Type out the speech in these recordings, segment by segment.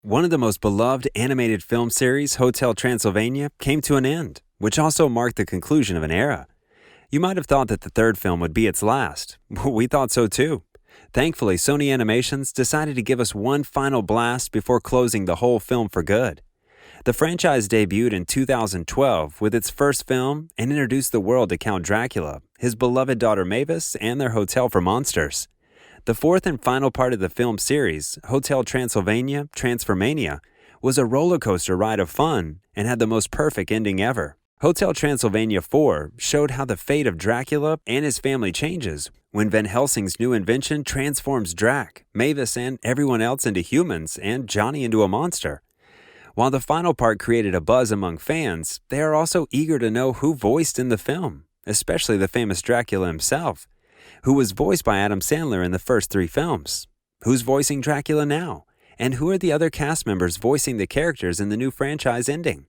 One of the most beloved animated film series, Hotel Transylvania, came to an end, which also marked the conclusion of an era. You might have thought that the third film would be its last. We thought so too. Thankfully, Sony Animations decided to give us one final blast before closing the whole film for good. The franchise debuted in 2012 with its first film and introduced the world to Count Dracula, his beloved daughter Mavis, and their hotel for monsters. The fourth and final part of the film series, Hotel Transylvania, Transformania, was a roller coaster ride of fun and had the most perfect ending ever. Hotel Transylvania 4 showed how the fate of Dracula and his family changes when Van Helsing's new invention transforms Drac, Mavis, and everyone else into humans and Johnny into a monster. While the final part created a buzz among fans, they are also eager to know who voiced in the film, especially the famous Dracula himself, who was voiced by Adam Sandler in the first three films. Who's voicing Dracula now? And who are the other cast members voicing the characters in the new franchise ending?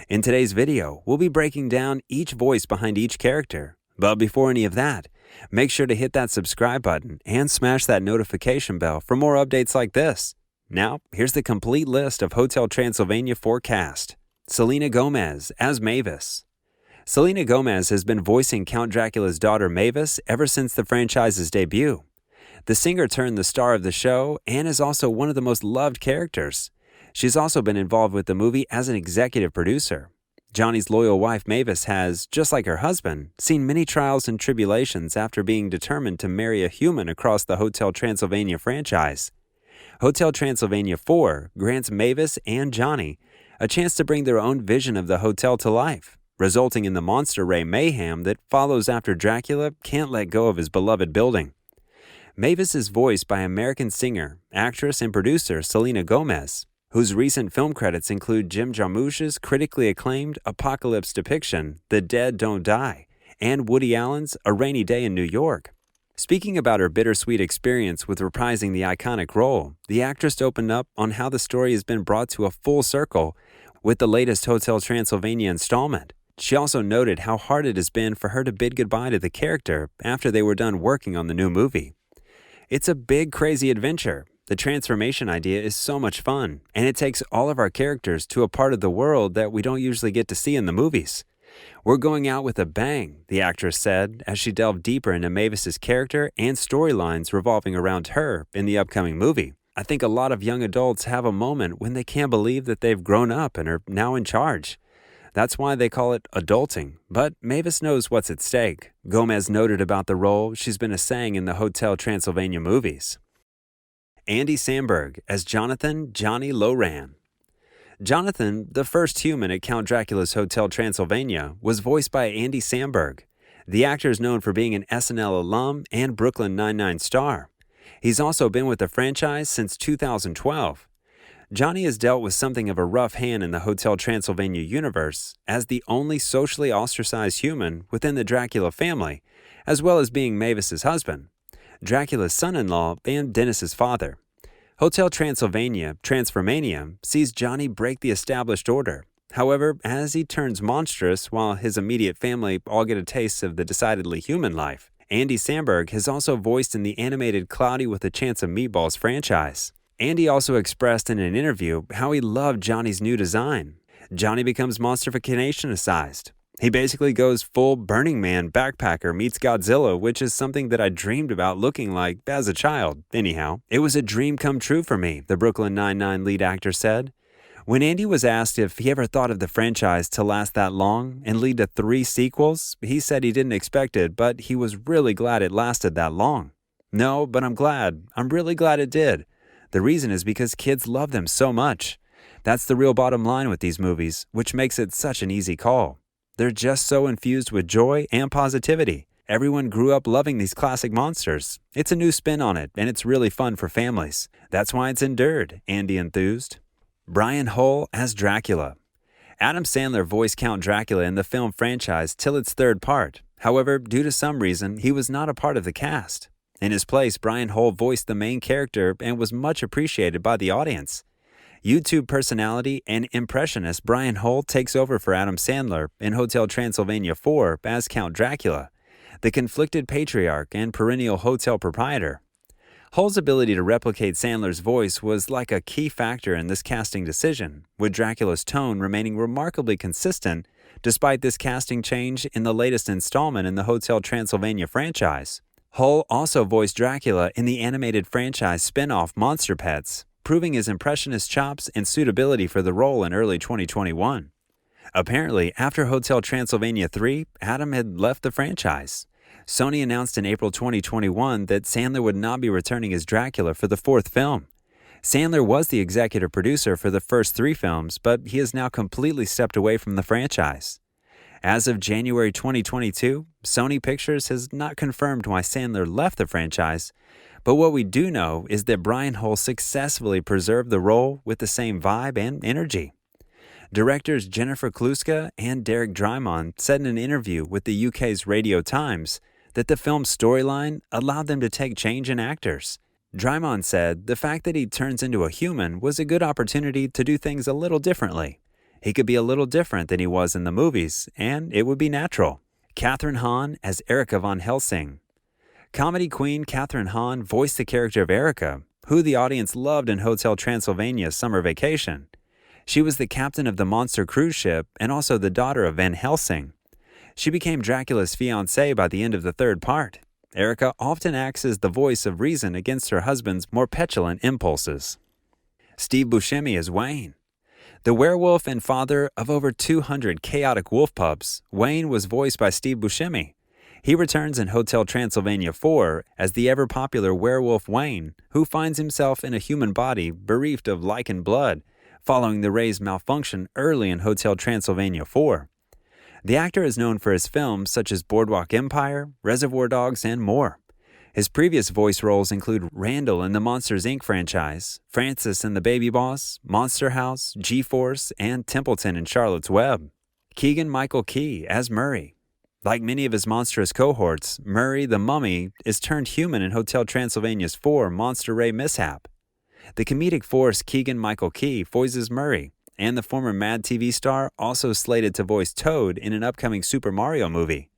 In today's video, we'll be breaking down each voice behind each character. But before any of that, make sure to hit that subscribe button and smash that notification bell for more updates like this. Now, here's the complete list of Hotel Transylvania 4 cast. Selena Gomez as Mavis. Selena Gomez has been voicing Count Dracula's daughter Mavis ever since the franchise's debut. The singer turned the star of the show and is also one of the most loved characters. She's also been involved with the movie as an executive producer. Johnny's loyal wife Mavis has, just like her husband, seen many trials and tribulations after being determined to marry a human across the Hotel Transylvania franchise. Hotel Transylvania 4 grants Mavis and Johnny a chance to bring their own vision of the hotel to life, resulting in the monster ray mayhem that follows after Dracula can't let go of his beloved building. Mavis is voiced by American singer, actress, and producer Selena Gomez, whose recent film credits include Jim Jarmusch's critically acclaimed apocalypse depiction, The Dead Don't Die, and Woody Allen's A Rainy Day in New York. Speaking about her bittersweet experience with reprising the iconic role, the actress opened up on how the story has been brought to a full circle with the latest Hotel Transylvania installment. She also noted how hard it has been for her to bid goodbye to the character after they were done working on the new movie. It's a big, crazy adventure. The transformation idea is so much fun, and it takes all of our characters to a part of the world that we don't usually get to see in the movies. We're going out with a bang, the actress said, as she delved deeper into Mavis's character and storylines revolving around her in the upcoming movie. I think a lot of young adults have a moment when they can't believe that they've grown up and are now in charge. That's why they call it adulting, but Mavis knows what's at stake. Gomez noted about the role she's been assaying in the Hotel Transylvania movies. Andy Samberg as Jonathan Johnny Loran. Jonathan, the first human at Count Dracula's Hotel Transylvania, was voiced by Andy Samberg. The actor is known for being an SNL alum and Brooklyn Nine-Nine star. He's also been with the franchise since 2012. Johnny has dealt with something of a rough hand in the Hotel Transylvania universe as the only socially ostracized human within the Dracula family, as well as being Mavis's husband, Dracula's son-in-law, and Dennis's father. Hotel Transylvania, Transformania, sees Johnny break the established order. However, as he turns monstrous while his immediate family all get a taste of the decidedly human life, Andy Samberg has also voiced in the animated Cloudy with a Chance of Meatballs franchise. Andy also expressed in an interview how he loved Johnny's new design. Johnny becomes monstrification-sized. He basically goes full Burning Man backpacker meets Godzilla, which is something that I dreamed about looking like as a child. Anyhow, it was a dream come true for me, the Brooklyn Nine-Nine lead actor said. When Andy was asked if he ever thought of the franchise to last that long and lead to 3 sequels, he said he didn't expect it, but he was really glad it lasted that long. No, but I'm glad. I'm really glad it did. The reason is because kids love them so much. That's the real bottom line with these movies, which makes it such an easy call. They're just so infused with joy and positivity. Everyone grew up loving these classic monsters. It's a new spin on it, and it's really fun for families. That's why it's endured, Andy enthused. Brian Hull as Dracula. Adam Sandler voiced Count Dracula in the film franchise till its third part. However, due to some reason, he was not a part of the cast. In his place, Brian Hull voiced the main character and was much appreciated by the audience. YouTube personality and impressionist Brian Hull takes over for Adam Sandler in Hotel Transylvania 4 as Count Dracula, the conflicted patriarch and perennial hotel proprietor. Hull's ability to replicate Sandler's voice was like a key factor in this casting decision, with Dracula's tone remaining remarkably consistent despite this casting change in the latest installment in the Hotel Transylvania franchise. Hull also voiced Dracula in the animated franchise spin-off Monster Pets, proving his impressionist chops and suitability for the role in early 2021. Apparently, after Hotel Transylvania 3, Adam had left the franchise. Sony announced in April 2021 that Sandler would not be returning as Dracula for the fourth film. Sandler was the executive producer for the first three films, but he has now completely stepped away from the franchise. As of January 2022, Sony Pictures has not confirmed why Sandler left the franchise, but what we do know is that Brian Hull successfully preserved the role with the same vibe and energy. Directors Jennifer Kluska and Derek Drymon said in an interview with the UK's Radio Times that the film's storyline allowed them to take change in actors. Drymon said the fact that he turns into a human was a good opportunity to do things a little differently. He could be a little different than he was in the movies, and it would be natural. Kathryn Hahn as Erica Von Helsing. Comedy queen Kathryn Hahn voiced the character of Erica, who the audience loved in Hotel Transylvania's summer vacation. She was the captain of the monster cruise ship and also the daughter of Van Helsing. She became Dracula's fiancée by the end of the third part. Erica often acts as the voice of reason against her husband's more petulant impulses. Steve Buscemi as Wayne. The werewolf and father of over 200 chaotic wolf pups, Wayne was voiced by Steve Buscemi. He returns in Hotel Transylvania 4 as the ever-popular werewolf Wayne, who finds himself in a human body bereft of lichen blood, following the Ray's malfunction early in Hotel Transylvania 4. The actor is known for his films such as Boardwalk Empire, Reservoir Dogs, and more. His previous voice roles include Randall in the Monsters, Inc. franchise, Francis in The Baby Boss, Monster House, G-Force, and Templeton in Charlotte's Web. Keegan-Michael Key as Murray. Like many of his monstrous cohorts, Murray the Mummy is turned human in Hotel Transylvania's 4 Monster Ray mishap. The comedic force Keegan-Michael Key voices Murray, and the former Mad TV star also slated to voice Toad in an upcoming Super Mario movie.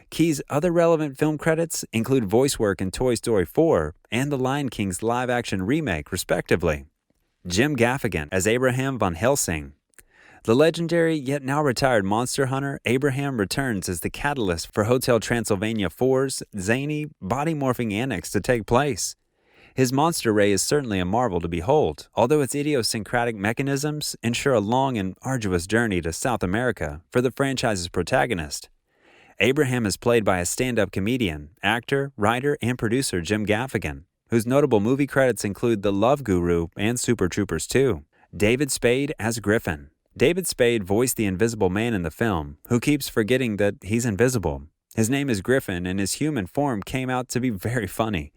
Key's other relevant film credits include voice work in Toy Story 4 and The Lion King's live-action remake, respectively. Jim Gaffigan as Abraham Von Helsing. The legendary yet now retired monster hunter Abraham returns as the catalyst for Hotel Transylvania 4's zany, body-morphing annex to take place. His monster ray is certainly a marvel to behold, although its idiosyncratic mechanisms ensure a long and arduous journey to South America for the franchise's protagonist. Abraham is played by a stand-up comedian, actor, writer, and producer Jim Gaffigan, whose notable movie credits include The Love Guru and Super Troopers 2. David Spade as Griffin. David Spade voiced the Invisible Man in the film, who keeps forgetting that he's invisible. His name is Griffin, and his human form came out to be very funny.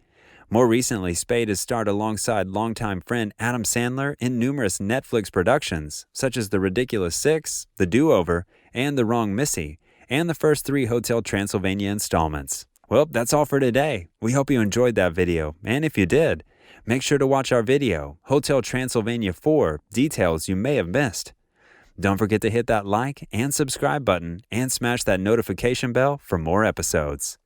More recently, Spade has starred alongside longtime friend Adam Sandler in numerous Netflix productions, such as The Ridiculous Six, The Do-Over, and The Wrong Missy, and the first 3 Hotel Transylvania installments. Well, that's all for today. We hope you enjoyed that video, and if you did, make sure to watch our video, Hotel Transylvania 4, Details You May Have Missed. Don't forget to hit that like and subscribe button and smash that notification bell for more episodes.